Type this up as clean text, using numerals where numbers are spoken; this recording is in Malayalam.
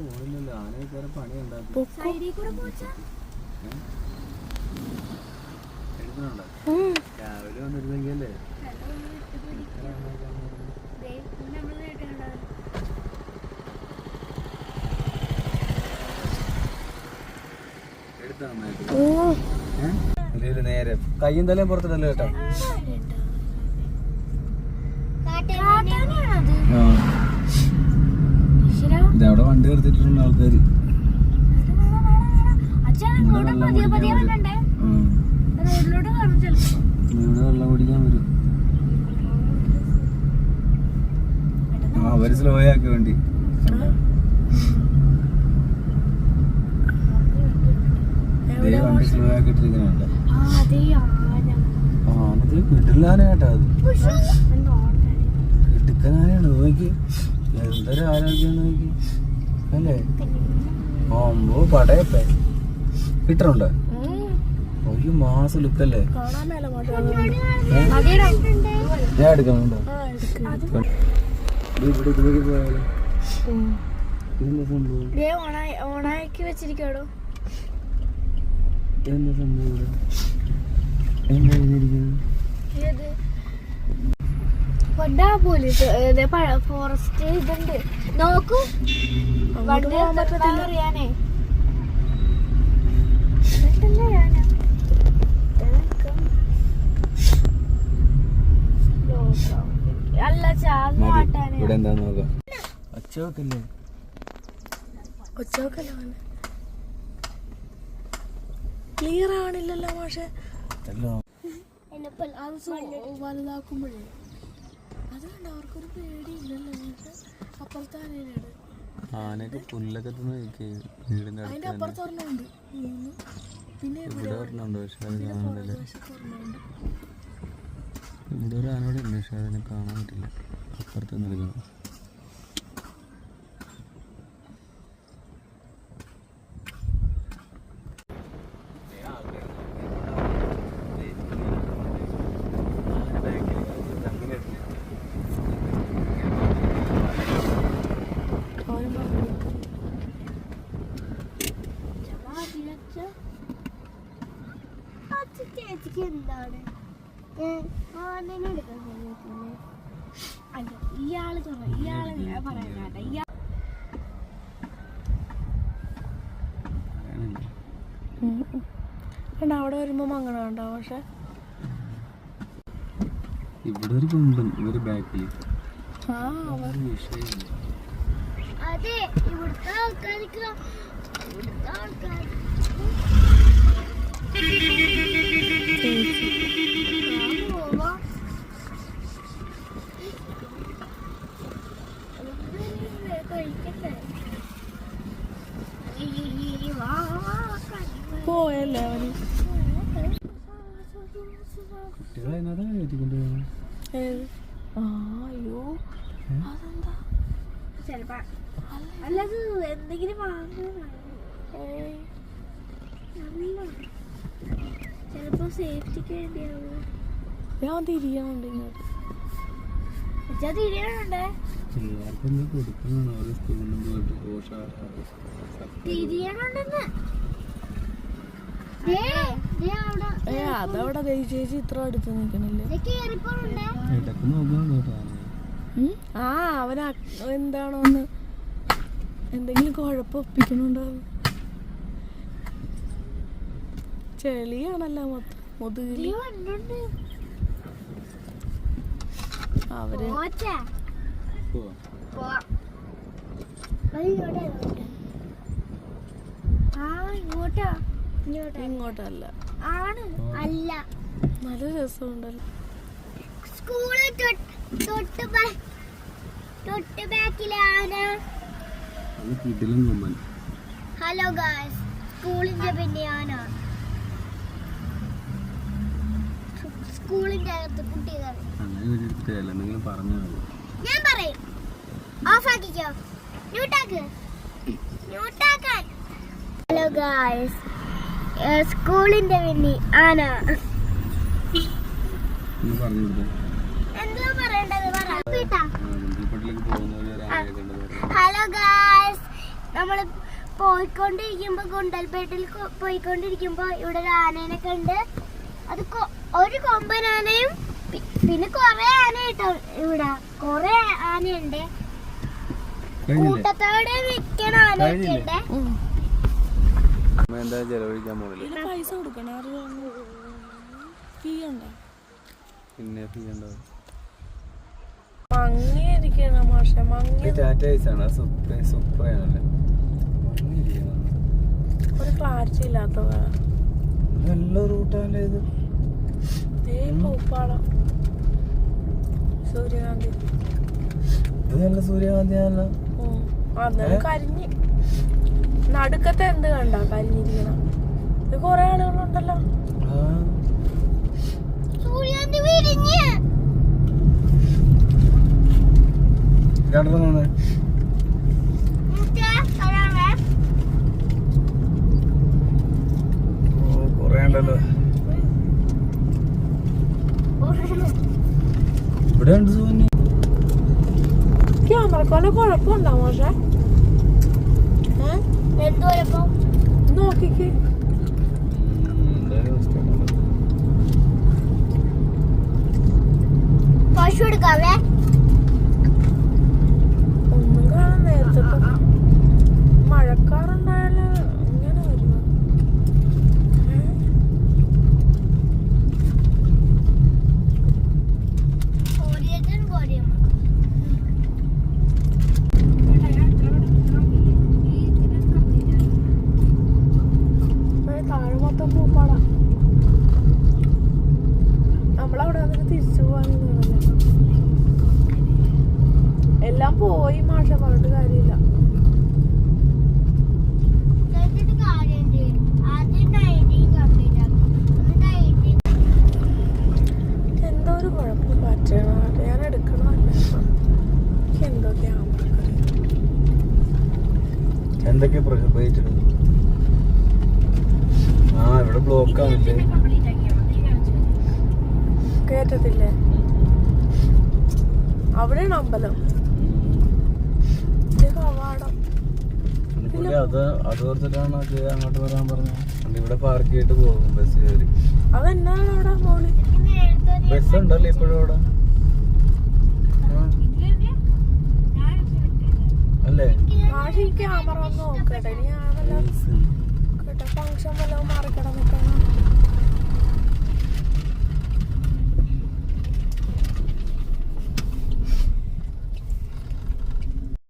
പോണില്ലല്ലോ. ആന പണി ഉണ്ടാക്കും. രാവിലെ വന്നിരുന്നെങ്കിലേ നേരെ കയ്യും തലയും പുറത്തിട്ടല്ലോ കേട്ടോ. ഇതവിടെ വണ്ടി നിർത്തിയിട്ടുണ്ട് ആൾക്കാര്. ഇവിടെ വെള്ളം കുടിക്കാൻ വരും. അവര് സ്ലോ ആക്കി വണ്ടി. വണ്ടി സ്ലോ ആക്കിട്ടിരിക്കുന്നുണ്ട്. ആനത് കിട്ടില്ലാന കേട്ടോ. അത് കിട്ടിക്കാനാണ്. നോക്കി എന്തൊരു ആരോഗ്യം നോക്കി അല്ലേ. ഓമ്പോ പടയപ്പേ കിട്ടണുണ്ടോ? ഒരു മാസം ലുക്കല്ലേ. ഞാൻ എടുക്കണുണ്ടോ? ഇവിടെ ഇതുവഴി പോയാലോ? എന്താ സംഭവം? ഓണാക്കി വെച്ചിരിക്കോ? എന്താ സംഭവം ഇവിടെ? എന്താ എഴുതിയിരിക്കുന്നത്? ഫോറസ്റ്റ് ഇതുണ്ട് നോക്കൂ. അറിയാനേ അല്ല ഇവിടെ എന്താ നോക്കാം. ഒച്ചവെക്കല്ലേ ക്ലിയർ ആവണില്ലല്ലോ പക്ഷെ വലുതാക്കുമ്പോഴേ അതുകൊണ്ട് അവർക്കൊരു പേടിയില്ലല്ലോ. അപ്പുറത്തെ ആനയൊക്കെ പുല്ലൊക്കെ വീടിന്റെ അതിന്റെ അപ്പുറത്ത് ഒരെണ്ണമുണ്ട്. പിന്നെ ഇവിടെ ഒരെണ്ണുണ്ട്. പക്ഷെ അത് കാണുന്നില്ല. ഇവിടെ ഒരു ആനോടെ ഉണ്ട്. പക്ഷെ അതിനെ കാണാൻ പറ്റില്ല. അപ്പുറത്ത് നിൽക്കണം. എന്താണ് ഇയാള് പറയാനാട്ടെ. അവിടെ വരുമ്പോ മങ്ങണ ഉണ്ടാവും. പക്ഷെ ഇവിടെ ഒരു കൊമ്പൻ ഒരു ബാക്കിൽ അതെ ഇവിടുത്തെ ആൾക്കാർക്ക് പോയല്ലേ അവന്. അയ്യോ അതെന്താ ചെലപ്പോ അല്ലത് എന്തെങ്കിലും ചെലപ്പോ സേഫ്റ്റിക്ക് വേണ്ടിയാവും. ഞാൻ തിരിയാനുണ്ട് ഇങ്ങോട്ട്. തിരിയാനുണ്ടേ തിരിയാനുണ്ടെന്ന്. അതവിടെ ചേച്ചി ഇത്ര അടുത്ത് നിക്കണില്ലേ. ആ അവന് എന്താണോന്ന് എന്തെങ്കിലും കുഴപ്പം ഒപ്പിക്കണുണ്ടാവും. ചെളിയാണല്ലോ മൊത്തം മുതുകില്. അവര് ഇങ്ങോട്ടല്ല ആണ് അല്ല. നല്ല രസമുണ്ടല്ലോ. സ്കൂള് തൊട്ട് ബാക്കിലാണ്. ഹലോ ഗായ്സ്, സ്കൂളിന്റെ പിന്നെ ആന. സ്കൂളിന്റെ അകത്ത് കുട്ടികൾ. ഞാൻ പറയും ഓഫ് ആക്കിക്കോ. ന്യൂട്ടാക്കാൻ. ഹലോ ഗായ്സ്, സ്കൂളിന്റെ പിന്നെ ആന. എന്താ പറയേണ്ടത്? ഹലോ ഗായ്സ്, നമ്മള് പോയിക്കൊണ്ടിരിക്കുമ്പോ ഗുണ്ടൽപേട്ടിൽ പോയിക്കൊണ്ടിരിക്കുമ്പോ ഇവിടെ ഒരു ആനേനെ കണ്ട്. അത് ഒരു കൊമ്പൻ ആനയും പിന്നെ കൊറേ ആന കിട്ടും. ഇവിടെ കൊറേ ആനയുണ്ട്, കൂട്ടത്തോടെ നിക്കണ ആനയൊക്കെ ഉണ്ട്. എന്താ ചെലവഴിക്കാൻ പോണില്ല. ഇതിന് പൈസ കൊടുക്കണം. ഫീ ഉണ്ടോ? പിന്നെ ഫീ ഉണ്ടാവും. മങ്ങിയിരിക്കണം മാഷെ, മങ്ങി ടാറ്റ ഐസാണ് സൂപ്പറാണല്ലേ. ഒരു ക്ലാരിറ്റി ഇല്ലാത്ത നല്ല റൂട്ടാണല്ലേ ഇത്. പൂപ്പാടം സൂര്യകാന്തി. ഇത് നല്ല സൂര്യകാന്തിയാണല്ലോ. അന്നേരം കരിഞ്ഞ് നടുക്കത്തെ എന്ത് കണ്ട കരിഞ്ഞിരിക്കണം. ഇത് കൊറേ ആളുകളുണ്ടല്ലോ. സൂര്യകാന്തി വിരിഞ്ഞ് കൊറേ ഉണ്ടല്ലോ. ഇവിടെ ഉണ്ട് സൂര്യ. ക്യാമറക്കോലെ കുഴപ്പമുണ്ടോ മോശെ? എന്തോരപ്പോ നോക്കിക്ക്. പശു എടുക്കാവേ. ഒന്നും കാണാൻ നേരത്തെ മഴക്കാറുണ്ടായാലോ ഇങ്ങനെ വരുമോ? താഴെ മൊത്തം പൂപ്പാടാ. നമ്മളവിടെ വന്നിട്ട് തിരിച്ചു പോവാനൊന്നുമില്ല. എല്ലാം പോയി മാഷ, പറഞ്ഞിട്ട് കാര്യമില്ല. എന്തോ ഒരു കുഴപ്പം പറ്റണം. ഞാൻ എടുക്കണമല്ല. എനിക്ക് എന്തോ ക്യാമറ എന്തൊക്കെ പ്രസവിച്ചിട്ട്. ഇവിടെ ബ്ലോക്ക് ആവില്ലേ? കേറ്റത്തില്ലേ? അവിടെയാണ് അമ്പലം. കവാടം. അത് ഓർത്തിട്ടാണ് അങ്ങോട്ട് വരാൻ പറഞ്ഞത്. ഇവിടെ പാർക്ക് ചെയ്തിട്ട് പോകും ബസ് കയറി. അതെന്നാണ് അവിടെ മോളി ബസ് ഉണ്ടല്ലോ ഇപ്പോഴും അവിടെ അല്ലേ? മാഷി ക്യാമറ ഒന്ന് നോക്കട്ടെ. ഞാനല്ല കേട്ടോ ഫംഗ്ഷൻ വല്ലതും മാറിക്കിടന്നിട്ടാണ്.